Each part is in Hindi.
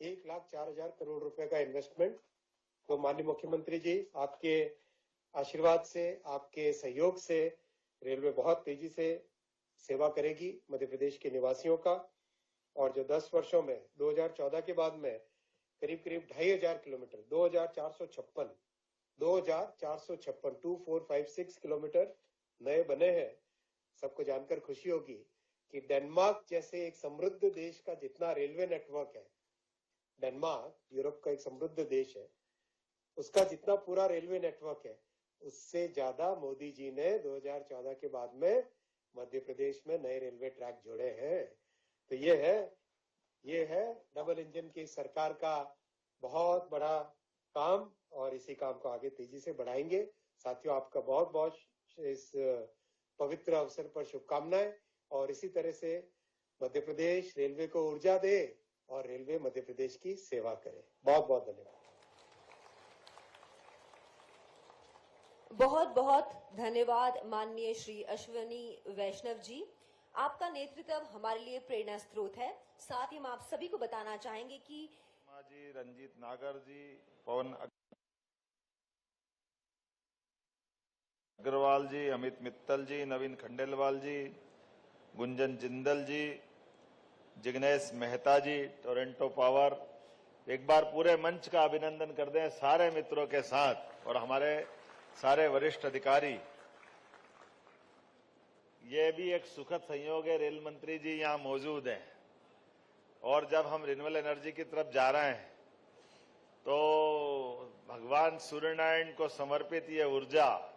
1,04,000 करोड़ रुपए का इन्वेस्टमेंट। तो माननीय मुख्यमंत्री जी, आपके आशीर्वाद से, आपके सहयोग से रेलवे बहुत तेजी से सेवा करेगी मध्य प्रदेश के निवासियों का। और जो 10 वर्षों में 2014 के बाद में करीब 2,500 किलोमीटर 2456 किलोमीटर नए बने हैं। सबको जानकर खुशी होगी कि डेनमार्क जैसे एक समृद्ध देश का जितना रेलवे नेटवर्क है, डेनमार्क यूरोप का एक समृद्ध देश है, उसका जितना पूरा रेलवे नेटवर्क है, उससे ज्यादा मोदी जी ने 2014 के बाद में मध्य प्रदेश में नए रेलवे ट्रैक जोड़े हैं। तो ये है डबल इंजन की सरकार का बहुत बड़ा काम, और इसी काम को आगे तेजी से बढ़ाएंगे। साथियों, आपका बहुत बहुत इस पवित्र अवसर पर शुभकामनाएं, और इसी तरह से मध्य प्रदेश रेलवे को ऊर्जा दे और रेलवे मध्य प्रदेश की सेवा करे। बहुत बहुत धन्यवाद। बहुत बहुत धन्यवाद माननीय श्री अश्विनी वैष्णव जी। आपका नेतृत्व हमारे लिए प्रेरणा स्रोत है। साथ ही हम आप सभी को बताना चाहेंगे कि जी, रंजीत नागर जी, पवन अग्रवाल जी, अमित मित्तल जी, नवीन खंडेलवाल जी, गुंजन जिंदल जी, जिग्नेश मेहता जी, टोरंटो पावर। एक बार पूरे मंच का अभिनंदन कर दें सारे मित्रों के साथ, और हमारे सारे वरिष्ठ अधिकारी। ये भी एक सुखद संयोग है, रेल मंत्री जी यहाँ मौजूद हैं, और जब हम रिन्यूएबल एनर्जी की तरफ जा रहे हैं तो भगवान सूर्यनारायण को समर्पित ये ऊर्जा,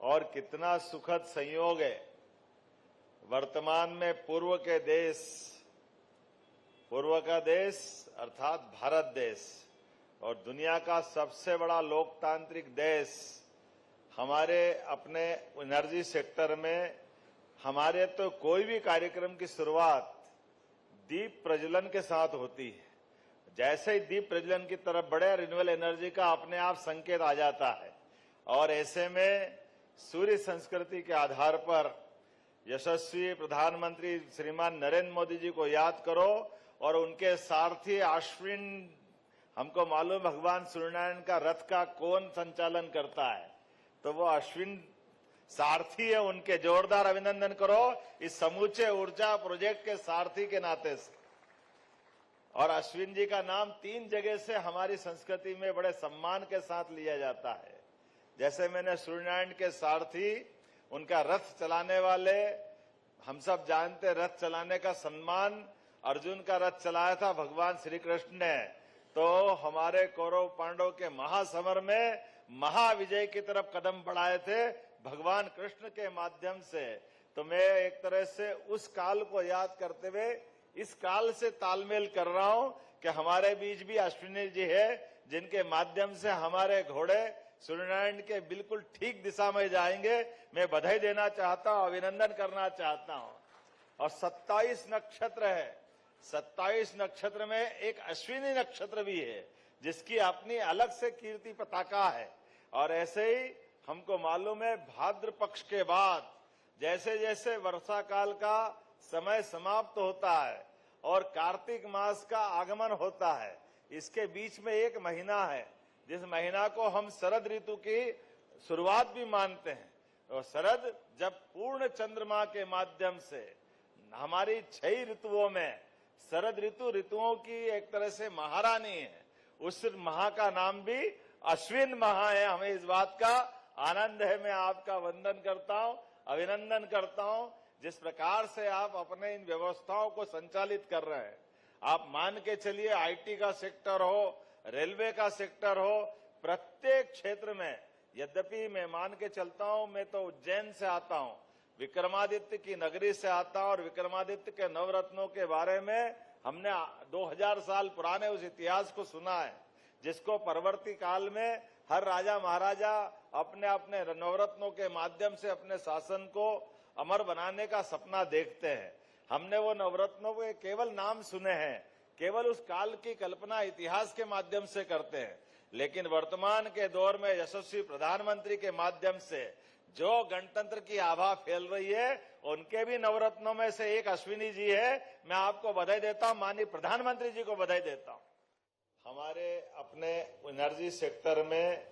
और कितना सुखद संयोग है। वर्तमान में पूर्व का देश अर्थात भारत देश और दुनिया का सबसे बड़ा लोकतांत्रिक देश, हमारे अपने एनर्जी सेक्टर में हमारे तो कोई भी कार्यक्रम की शुरुआत दीप प्रज्वलन के साथ होती है। जैसे ही दीप प्रज्वलन की तरफ बढ़े, रिन्यूएबल एनर्जी का अपने आप संकेत आ जाता है। और ऐसे में सूर्य संस्कृति के आधार पर यशस्वी प्रधानमंत्री श्रीमान नरेंद्र मोदी जी को याद करो, और उनके सारथी अश्विन, हमको मालूम भगवान सूर्यनारायण का रथ का कौन संचालन करता है, तो वो अश्विन सारथी है। उनके जोरदार अभिनंदन करो इस समूचे ऊर्जा प्रोजेक्ट के सारथी के नाते से। और अश्विन जी का नाम 3 जगह से हमारी संस्कृति में बड़े सम्मान के साथ लिया जाता है। जैसे मैंने सूर्यनारायण के सारथी, उनका रथ चलाने वाले, हम सब जानते रथ चलाने का सम्मान अर्जुन का रथ चलाया था भगवान श्री कृष्ण ने, तो हमारे कौरव पांडव के महासमर में महाविजय की तरफ कदम बढ़ाए थे भगवान कृष्ण के माध्यम से। तो मैं एक तरह से उस काल को याद करते हुए इस काल से तालमेल कर रहा हूं कि हमारे बीच भी अश्विनी जी है, जिनके माध्यम से हमारे घोड़े सूर्यनारायण के बिल्कुल ठीक दिशा में जाएंगे। मैं बधाई देना चाहता हूं, अभिनंदन करना चाहता हूं। और 27 नक्षत्र है, 27 नक्षत्र में एक अश्विनी नक्षत्र भी है, जिसकी अपनी अलग से कीर्ति पताका है। और ऐसे ही हमको मालूम है भाद्र पक्ष के बाद जैसे जैसे वर्षा काल का समय समाप्त होता है और कार्तिक मास का आगमन होता है, इसके बीच में एक महीना है जिस महीना को हम शरद ऋतु की शुरुआत भी मानते हैं। और शरद जब पूर्ण चंद्रमा के माध्यम से हमारी 6 ऋतुओं में शरद ऋतुओं की एक तरह से महारानी है, उस माह का नाम भी अश्विन माह है। हमें इस बात का आनंद है। मैं आपका वंदन करता हूं, अभिनंदन करता हूं, जिस प्रकार से आप अपने इन व्यवस्थाओं को संचालित कर रहे हैं। आप मान के चलिए, आईटी का सेक्टर हो, रेलवे का सेक्टर हो, प्रत्येक क्षेत्र में, यद्यपि मैं मान के चलता हूं, मैं तो उज्जैन से आता हूं, विक्रमादित्य की नगरी से आता हूं, और विक्रमादित्य के नवरत्नों के बारे में हमने 2000 साल पुराने उस इतिहास को सुना है, जिसको परवर्ती काल में हर राजा महाराजा अपने अपने नवरत्नों के माध्यम से अपने शासन को अमर बनाने का सपना देखते हैं। हमने वो नवरत्नों के केवल नाम सुने हैं, केवल उस काल की कल्पना इतिहास के माध्यम से करते हैं। लेकिन वर्तमान के दौर में यशस्वी प्रधानमंत्री के माध्यम से जो गणतंत्र की आभा फैल रही है, उनके भी नवरत्नों में से एक अश्विनी जी है। मैं आपको बधाई देता हूं, माननीय प्रधानमंत्री जी को बधाई देता हूं। हमारे अपने एनर्जी सेक्टर में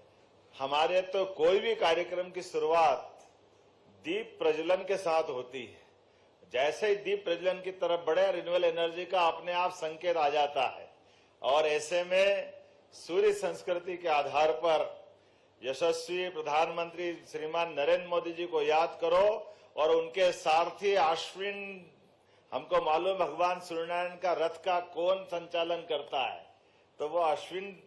हमारे तो कोई भी कार्यक्रम की शुरुआत दीप प्रज्वलन के साथ होती है। जैसे ही दीप प्रज्वलन की तरफ बढ़े, रिन्यूएबल एनर्जी का अपने आप संकेत आ जाता है। और ऐसे में सूर्य संस्कृति के आधार पर यशस्वी प्रधानमंत्री श्रीमान नरेंद्र मोदी जी को याद करो और उनके सारथी अश्विन, हमको मालूम भगवान सूर्यनारायण का रथ का कौन संचालन करता है, तो वो अश्विन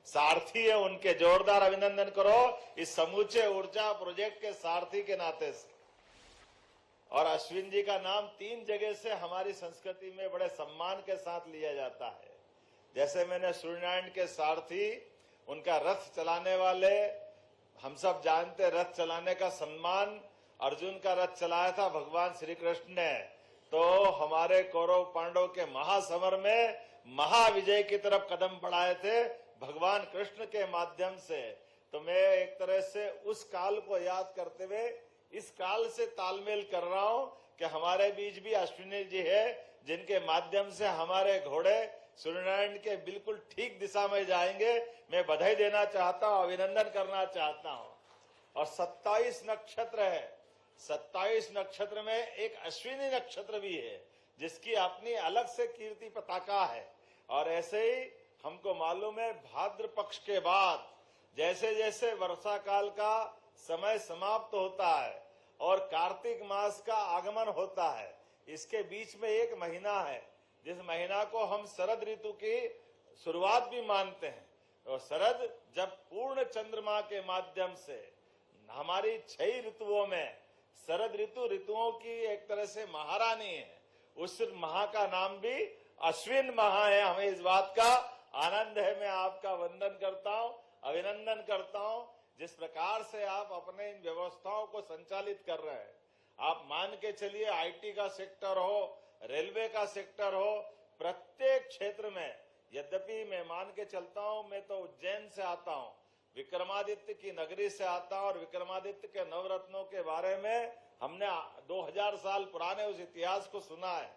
सारथी है। उनके जोरदार अभिनंदन करो इस समूचे ऊर्जा प्रोजेक्ट के सारथी के नाते से। और अश्विन जी का नाम 3 जगह से हमारी संस्कृति में बड़े सम्मान के साथ लिया जाता है। जैसे मैंने सूर्यनारायण के सारथी, उनका रथ चलाने वाले, हम सब जानते रथ चलाने का सम्मान अर्जुन का रथ चलाया था भगवान श्री कृष्ण ने, तो हमारे कौरव पांडव के महासमर में महाविजय की तरफ कदम बढ़ाए थे भगवान कृष्ण के माध्यम से। तो मैं एक तरह से उस काल को याद करते हुए इस काल से तालमेल कर रहा हूं कि हमारे बीच भी अश्विनी जी है, जिनके माध्यम से हमारे घोड़े सूर्यनारायण के बिल्कुल ठीक दिशा में जाएंगे। मैं बधाई देना चाहता हूं, अभिनंदन करना चाहता हूं। और 27 नक्षत्र है, 27 नक्षत्र में एक अश्विनी नक्षत्र भी है, जिसकी अपनी अलग से कीर्ति पताका है। और ऐसे ही हमको मालूम है भाद्र पक्ष के बाद जैसे जैसे वर्षा काल का समय समाप्त होता है और कार्तिक मास का आगमन होता है, इसके बीच में एक महीना है जिस महीना को हम शरद ऋतु की शुरुआत भी मानते हैं। और शरद जब पूर्ण चंद्रमा के माध्यम से हमारी 6 ऋतुओं में शरद ऋतु ऋतुओं की एक तरह से महारानी है, उस माह का नाम भी अश्विन माह है। हमें इस बात का आनंद है। मैं आपका वंदन करता हूं, अभिनंदन करता हूं, जिस प्रकार से आप अपने इन व्यवस्थाओं को संचालित कर रहे हैं। आप मान के चलिए आईटी का सेक्टर हो, रेलवे का सेक्टर हो, प्रत्येक क्षेत्र में, यद्यपि मैं मान के चलता हूं, मैं तो उज्जैन से आता हूं, विक्रमादित्य की नगरी से आता हूं, और विक्रमादित्य के नवरत्नों के बारे में हमने 2000 साल पुराने उस इतिहास को सुना है,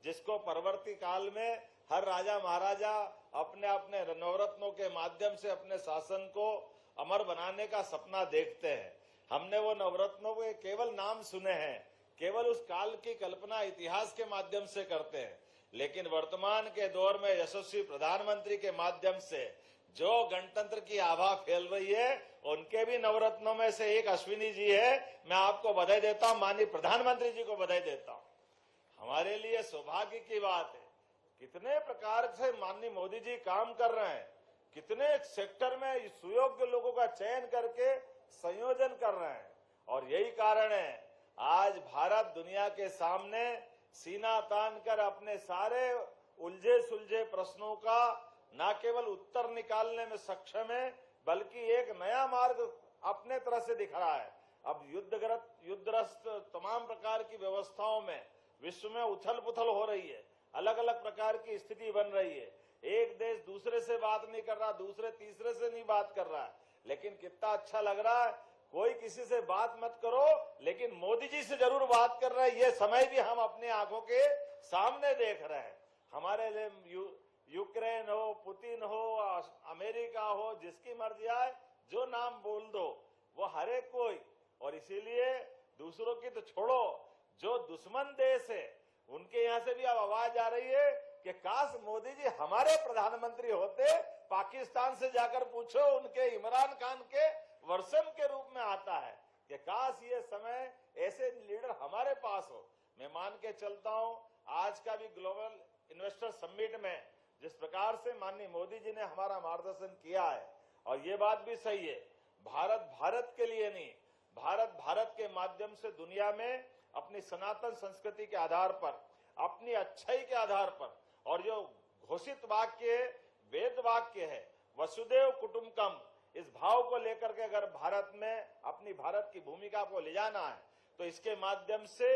जिसको परवर्ती काल में हर राजा महाराजा अपने अपने नवरत्नों के माध्यम से अपने शासन को अमर बनाने का सपना देखते हैं। हमने वो नवरत्नों के केवल नाम सुने हैं, केवल उस काल की कल्पना इतिहास के माध्यम से करते हैं। लेकिन वर्तमान के दौर में यशस्वी प्रधानमंत्री के माध्यम से जो गणतंत्र की आभा फैल रही है, उनके भी नवरत्नों में से एक अश्विनी जी है। मैं आपको बधाई देता हूं, माननीय प्रधानमंत्री जी को बधाई देता हूं। हमारे लिए सौभाग्य की बात है, कितने प्रकार से माननीय मोदी जी काम कर रहे हैं, कितने सेक्टर में सुयोग्य लोगों का चयन करके संयोजन कर रहे हैं। और यही कारण है आज भारत दुनिया के सामने सीना तान कर अपने सारे उलझे सुलझे प्रश्नों का न केवल उत्तर निकालने में सक्षम है, बल्कि एक नया मार्ग अपने तरह से दिख रहा है। अब युद्धग्रस्त तमाम प्रकार की व्यवस्थाओं में विश्व में उथल पुथल हो रही है, अलग अलग प्रकार की स्थिति बन रही है। एक देश दूसरे से बात नहीं कर रहा, दूसरे तीसरे से नहीं बात कर रहा है। लेकिन कितना अच्छा लग रहा है, कोई किसी से बात मत करो, लेकिन मोदी जी से जरूर बात कर रहे हैं। ये समय भी हम अपनी आंखों के सामने देख रहे हैं। हमारे लिए यूक्रेन हो, पुतिन हो, अमेरिका हो, जिसकी मर्जी आए जो नाम बोल दो, वो हर एक कोई। और इसीलिए दूसरों की तो छोड़ो, जो दुश्मन देश है उनके यहाँ से भी अब आवाज आ रही है कि काश मोदी जी हमारे प्रधानमंत्री होते। पाकिस्तान से जाकर पूछो, उनके इमरान खान के वर्षन के रूप में आता है कि काश ये समय ऐसे लीडर हमारे पास हो। मैं मान के चलता हूं, आज का भी ग्लोबल इन्वेस्टर समिट में जिस प्रकार से माननीय मोदी जी ने हमारा मार्गदर्शन किया है, और ये बात भी सही है, भारत भारत के लिए नहीं, भारत भारत के माध्यम से दुनिया में अपनी सनातन संस्कृति के आधार पर, अपनी अच्छाई के आधार पर, और जो घोषित वाक्य वेद वाक्य है वसुदेव कुटुंबकम, इस भाव को लेकर के अगर भारत में अपनी भारत की भूमिका को ले जाना है, तो इसके माध्यम से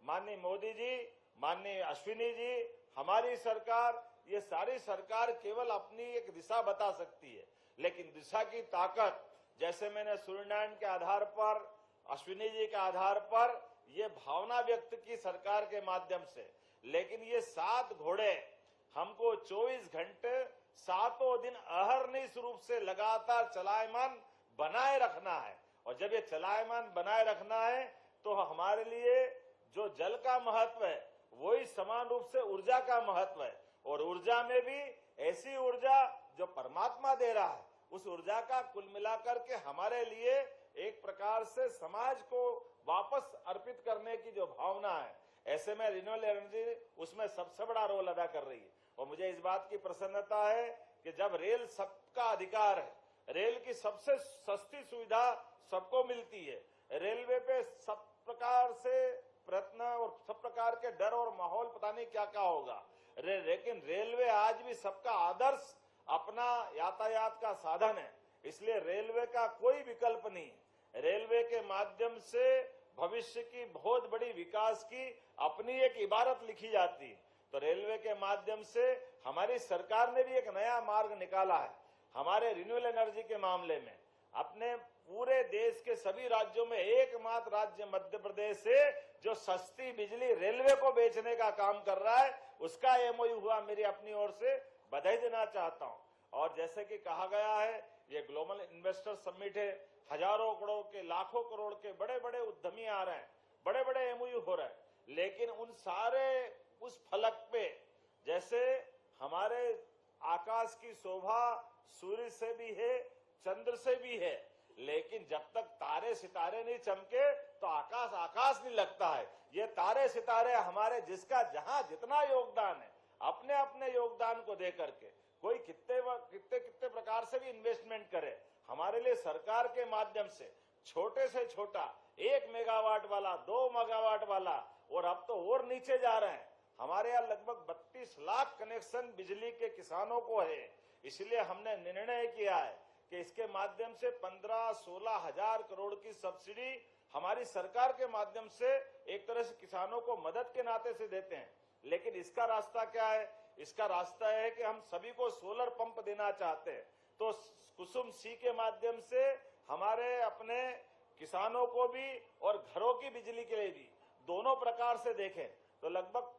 माननीय मोदी जी, माननीय अश्विनी जी, हमारी सरकार, ये सारी सरकार केवल अपनी एक दिशा बता सकती है। लेकिन दिशा की ताकत, जैसे मैंने सूर्यनारायण के आधार पर, अश्विनी जी के आधार पर ये भावना व्यक्त की सरकार के माध्यम से, लेकिन ये 7 घोड़े हमको 24 घंटे सातों दिन अहरनिश रूप से लगातार चलायमान बनाए रखना है। और जब ये चलायमान बनाए रखना है तो हमारे लिए जो जल का महत्व है वही समान रूप से ऊर्जा का महत्व है। और ऊर्जा में भी ऐसी ऊर्जा जो परमात्मा दे रहा है, उस ऊर्जा का कुल मिलाकर के हमारे लिए एक प्रकार से समाज को वापस अर्पित करने की जो भावना है, ऐसे में रिन्यूएबल एनर्जी उसमें सबसे बड़ा रोल अदा कर रही है। और मुझे इस बात की प्रसन्नता है कि जब रेल सबका अधिकार है, रेल की सबसे सस्ती सुविधा सबको मिलती है, रेलवे पे सब प्रकार से प्रयत्न और सब प्रकार के डर और माहौल पता नहीं क्या क्या होगा, लेकिन रेलवे आज भी सबका आदर्श अपना यातायात का साधन है। इसलिए रेलवे का कोई विकल्प नहीं। रेलवे के माध्यम से भविष्य की बहुत बड़ी विकास की अपनी एक इबारत लिखी जाती है। तो रेलवे के माध्यम से हमारी सरकार ने भी एक नया मार्ग निकाला है। हमारे रिन्यूएबल एनर्जी के मामले में अपने पूरे देश के सभी राज्यों में एकमात्र राज्य मध्य प्रदेश है जो सस्ती बिजली रेलवे को बेचने का काम कर रहा है। उसका एमओयू हुआ, मेरी अपनी ओर से बधाई देना चाहता हूं। और जैसे कि कहा गया है, ये ग्लोबल इन्वेस्टर समिट है, हजारों करोड़ के लाखों करोड़ के बड़े बड़े उद्यमी आ रहे हैं, बड़े बड़े एमओयू हो रहे हैं, लेकिन उन सारे उस फलक पे जैसे हमारे आकाश की शोभा सूर्य से भी है, चंद्र से भी है, लेकिन जब तक तारे सितारे नहीं चमके तो आकाश आकाश नहीं लगता है। ये तारे सितारे हमारे जिसका जहां जितना योगदान है, अपने अपने योगदान को दे करके कोई कितने प्रकार से भी इन्वेस्टमेंट करे, हमारे लिए सरकार के माध्यम से छोटा 1 मेगावाट वाला, 2 मेगावाट वाला, और अब तो और नीचे जा रहे हैं। हमारे यहाँ लगभग 32 लाख कनेक्शन बिजली के किसानों को है। इसलिए हमने निर्णय किया है कि इसके माध्यम से 15-16 हजार करोड़ की सब्सिडी हमारी सरकार के माध्यम से एक तरह से किसानों को मदद के नाते से देते हैं। लेकिन इसका रास्ता क्या है? इसका रास्ता है कि हम सभी को सोलर पंप देना चाहते हैं। तो कुसुम सी के माध्यम से हमारे अपने किसानों को भी और घरों की बिजली के लिए भी दोनों प्रकार से देखें तो लगभग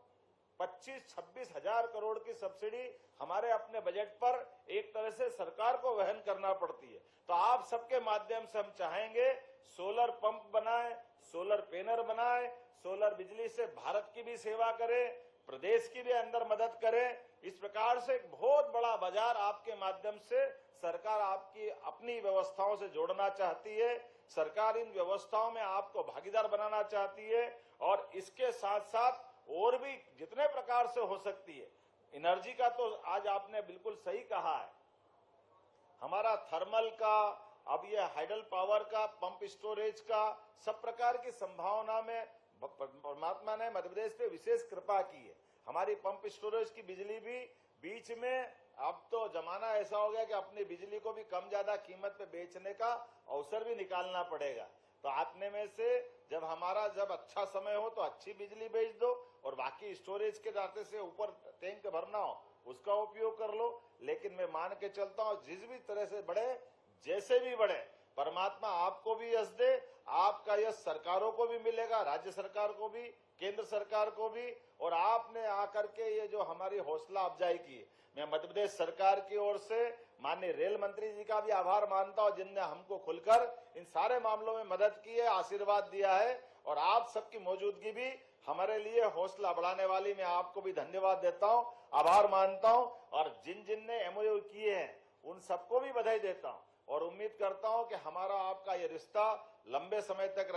25-26 हजार करोड़ की सब्सिडी हमारे अपने बजट पर एक तरह से सरकार को वहन करना पड़ती है। तो आप सबके माध्यम से हम चाहेंगे सोलर पंप बनाएं, सोलर पैनल बनाएं, सोलर बिजली से भारत की भी सेवा करें, प्रदेश की भी अंदर मदद करें। इस प्रकार से एक बहुत बड़ा बाजार आपके माध्यम से सरकार आपकी अपनी व्यवस्थाओं से जोड़ना चाहती है। सरकार इन व्यवस्थाओं में आपको भागीदार बनाना चाहती है और इसके साथ साथ और भी जितने प्रकार से हो सकती है। एनर्जी का तो आज आपने बिल्कुल सही कहा है, हमारा थर्मल का, अब ये हाइडल पावर का, पंप स्टोरेज का, सब प्रकार की संभावना में परमात्मा ने मध्य प्रदेश पे विशेष कृपा की है। हमारी पंप स्टोरेज की बिजली भी बीच में, अब तो जमाना ऐसा हो गया कि अपनी बिजली को भी कम ज्यादा कीमत पे बेचने का अवसर भी निकालना पड़ेगा। तो आने में से जब अच्छा समय हो तो अच्छी बिजली बेच दो और बाकी स्टोरेज के रास्ते से ऊपर टैंक भरना हो उसका उपयोग कर लो। लेकिन मैं मान के चलता हूँ जिस भी तरह से बढ़े, जैसे भी बढ़े, परमात्मा आपको भी यश दे, आपका यश सरकारों को भी मिलेगा, राज्य सरकार को भी, केंद्र सरकार को भी। और आपने आकर के ये जो हमारी हौसला अफजाई की, मैं मध्य प्रदेश सरकार की ओर से माननीय रेल मंत्री जी का भी आभार मानता हूं जिनने हमको खुलकर इन सारे मामलों में मदद की है, आशीर्वाद दिया है। और आप सबकी मौजूदगी भी हमारे लिए हौसला बढ़ाने वाली। मैं आपको भी धन्यवाद देता हूं, आभार मानता हूं और जिन ने एमओयू किए हैं उन सबको भी बधाई देता हूं और उम्मीद करता हूं कि हमारा आपका ये रिश्ता लंबे समय तक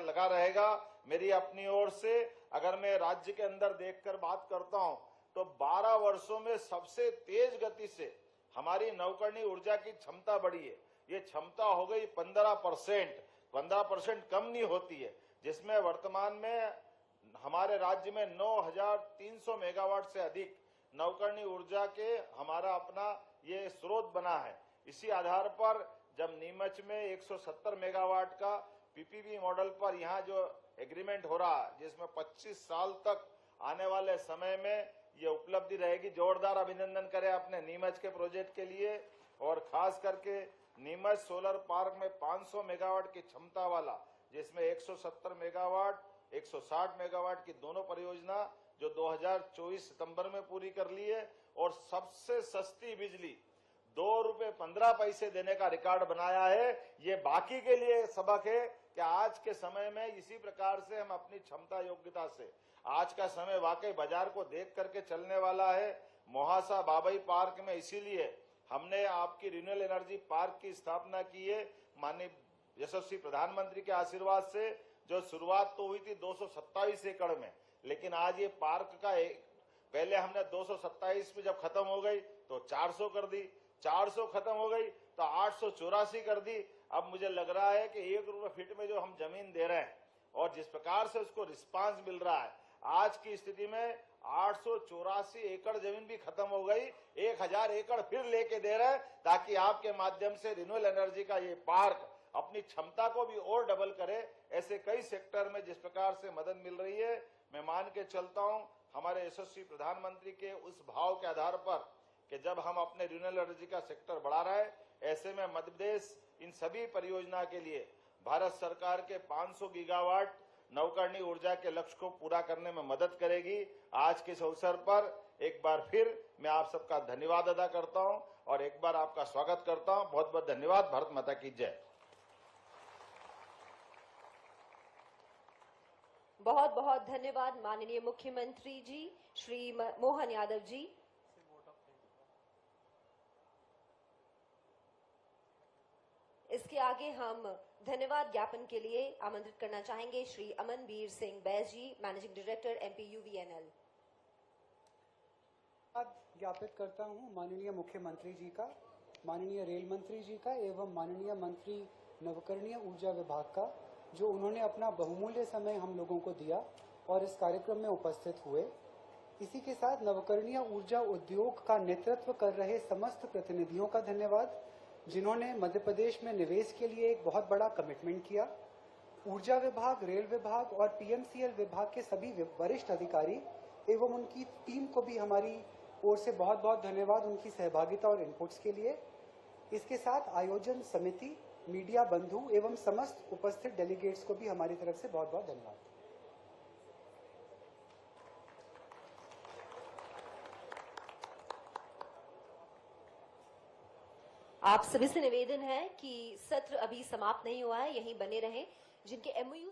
लगा रहेगा। मेरी अपनी ओर से अगर मैं राज्य के अंदर देखकर बात करता हूं तो 12 वर्षों में सबसे तेज गति से हमारी नवकरणीय ऊर्जा की क्षमता बढ़ी है। ये क्षमता हो गई 15% कम नहीं होती है, जिसमें वर्तमान में हमारे राज्य में 9,300 मेगावाट से अधिक नवकरणीय ऊर्जा के हमारा अपना ये स्रोत बना है। इसी आधार पर जब नीमच में 170 मेगावाट का पीपीपी मॉडल पर यहाँ जो एग्रीमेंट हो रहा है, जिसमें 25 साल तक आने वाले समय में ये उपलब्धि रहेगी। जोरदार अभिनंदन करें अपने नीमच के प्रोजेक्ट के लिए। और खास करके नीमच सोलर पार्क में 500 मेगावाट की क्षमता वाला, जिसमें 170 मेगावाट 160 मेगावाट की दोनों परियोजना जो 2024 सितंबर में पूरी कर ली है, और सबसे सस्ती बिजली 2 रुपए 15 पैसे देने का रिकॉर्ड बनाया है। ये बाकी के लिए सबक है कि आज के समय में इसी प्रकार से हम अपनी क्षमता योग्यता से, आज का समय वाकई बाजार को देख करके चलने वाला है। मोहासा बाबई पार्क में इसीलिए हमने आपकी रिन्यूएबल एनर्जी पार्क की स्थापना की है। माननीय यशस्वी प्रधानमंत्री के आशीर्वाद से जो शुरुआत तो हुई थी 227 एकड़ में, लेकिन आज ये पार्क का पहले हमने 227 में जब खत्म हो गई तो 400 कर दी, 400 खत्म हो गई तो 884 कर दी। अब मुझे लग रहा है कि 1 रुपए फीट में जो हम जमीन दे रहे हैं और जिस प्रकार से उसको रिस्पांस मिल रहा है, आज की स्थिति में 884 एकड़ जमीन भी खत्म हो गई, 1000 एकड़ फिर लेके दे रहे हैं, ताकि आपके माध्यम से रिन्यूएबल एनर्जी का ये पार्क अपनी क्षमता को भी और डबल करे। ऐसे कई सेक्टर में जिस प्रकार से मदद मिल रही है, मैं मान के चलता हूं हमारे यशस्वी प्रधानमंत्री के उस भाव के आधार पर कि जब हम अपने रिन्यूएबल एनर्जी का सेक्टर बढ़ा रहे हैं, ऐसे में मध्य प्रदेश इन सभी परियोजना के लिए भारत सरकार के 500 गीगावाट नवकरणीय ऊर्जा के लक्ष्य को पूरा करने में मदद करेगी। आज के इस अवसर पर एक बार फिर मैं आप सबका धन्यवाद अदा करता हूं और एक बार आपका स्वागत करता हूं। बहुत बहुत धन्यवाद। भारत माता की जय। बहुत बहुत धन्यवाद माननीय मुख्यमंत्री जी श्री मोहन यादव जी। इसके आगे हम धन्यवाद ज्ञापन के लिए आमंत्रित करना चाहेंगे श्री अमनवीर सिंह बैस जी, मैनेजिंग डायरेक्टर MPUVNL। ज्ञापित करता हूं माननीय मुख्यमंत्री जी का, माननीय रेल मंत्री जी का एवं माननीय मंत्री नवकरणीय ऊर्जा विभाग का, जो उन्होंने अपना बहुमूल्य समय हम लोगों को दिया और इस कार्यक्रम में उपस्थित हुए। इसी के साथ नवकरणीय ऊर्जा उद्योग का नेतृत्व कर रहे समस्त प्रतिनिधियों का धन्यवाद, जिन्होंने मध्य प्रदेश में निवेश के लिए एक बहुत बड़ा कमिटमेंट किया। ऊर्जा विभाग, रेल विभाग और PMCL विभाग के सभी वरिष्ठ अधिकारी एवं उनकी टीम को भी हमारी ओर से बहुत बहुत धन्यवाद उनकी सहभागिता और इनपुट्स के लिए। इसके साथ आयोजन समिति, मीडिया बंधु एवं समस्त उपस्थित डेलीगेट्स को भी हमारी तरफ से बहुत बहुत धन्यवाद। आप सभी से निवेदन है कि सत्र अभी समाप्त नहीं हुआ है, यहीं बने रहें। जिनके MOU